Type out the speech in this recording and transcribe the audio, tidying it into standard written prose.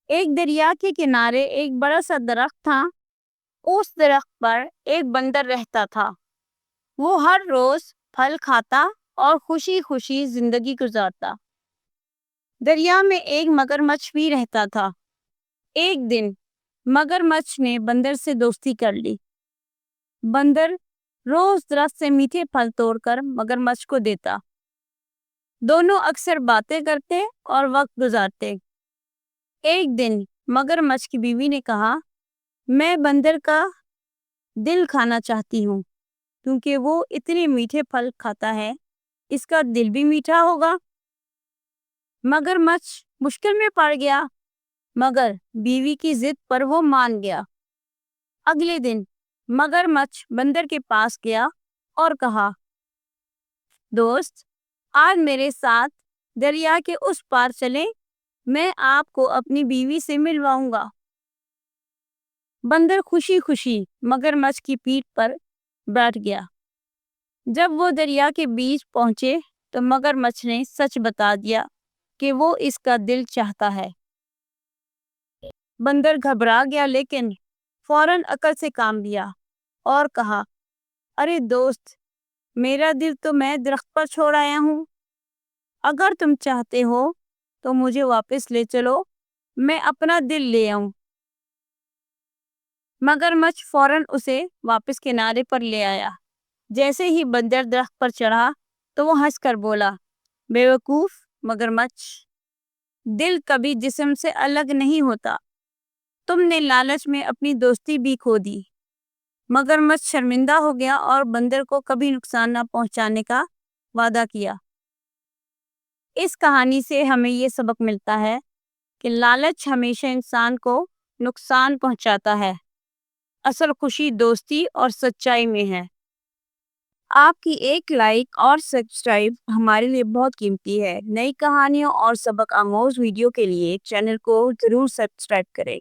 ایک دریا کے کنارے ایک بڑا سا درخت تھا۔ اس درخت پر ایک بندر رہتا تھا۔ وہ ہر روز پھل کھاتا اور خوشی خوشی زندگی گزارتا۔ دریا میں ایک مگرمچھ بھی رہتا تھا۔ ایک دن مگرمچھ نے بندر سے دوستی کر لی۔ بندر روز درخت سے میٹھے پھل توڑ کر مگرمچھ کو دیتا۔ دونوں اکثر باتیں کرتے اور وقت گزارتے۔ ایک دن مگرمچھ کی بیوی نے کہا، میں بندر کا دل کھانا چاہتی ہوں کیونکہ وہ اتنے میٹھے پھل کھاتا ہے، اس کا دل بھی میٹھا ہوگا۔ مگرمچھ مشکل میں پڑ گیا، مگر بیوی کی ضد پر وہ مان گیا۔ اگلے دن مگرمچھ بندر کے پاس گیا اور کہا، دوست، آج میرے ساتھ دریا کے اس پار چلیں، میں آپ کو اپنی بیوی سے ملواؤں گا۔ بندر خوشی خوشی مگرمچھ کی پیٹھ پر بیٹھ گیا۔ جب وہ دریا کے بیچ پہنچے تو مگرمچھ نے سچ بتا دیا کہ وہ اس کا دل چاہتا ہے۔ بندر گھبرا گیا لیکن فوراً عقل سے کام لیا اور کہا، ارے دوست، میرا دل تو میں درخت پر چھوڑ آیا ہوں۔ اگر تم چاہتے ہو تو مجھے واپس لے چلو، میں اپنا دل لے آؤں۔ مگرمچھ فوراً اسے واپس کنارے پر لے آیا۔ جیسے ہی بندر درخت پر چڑھا تو وہ ہنس کر بولا، بے وقوف مگرمچھ، دل کبھی جسم سے الگ نہیں ہوتا، تم نے لالچ میں اپنی دوستی بھی کھو دی۔ مگرمچھ شرمندہ ہو گیا اور بندر کو کبھی نقصان نہ پہنچانے کا وعدہ کیا۔ اس کہانی سے ہمیں یہ سبق ملتا ہے کہ لالچ ہمیشہ انسان کو نقصان پہنچاتا ہے۔ اصل خوشی دوستی اور سچائی میں ہے۔ آپ کی ایک لائک اور سبسکرائب ہمارے لیے بہت قیمتی ہے۔ نئی کہانیوں اور سبق آموز ویڈیو کے لیے چینل کو ضرور سبسکرائب کریں۔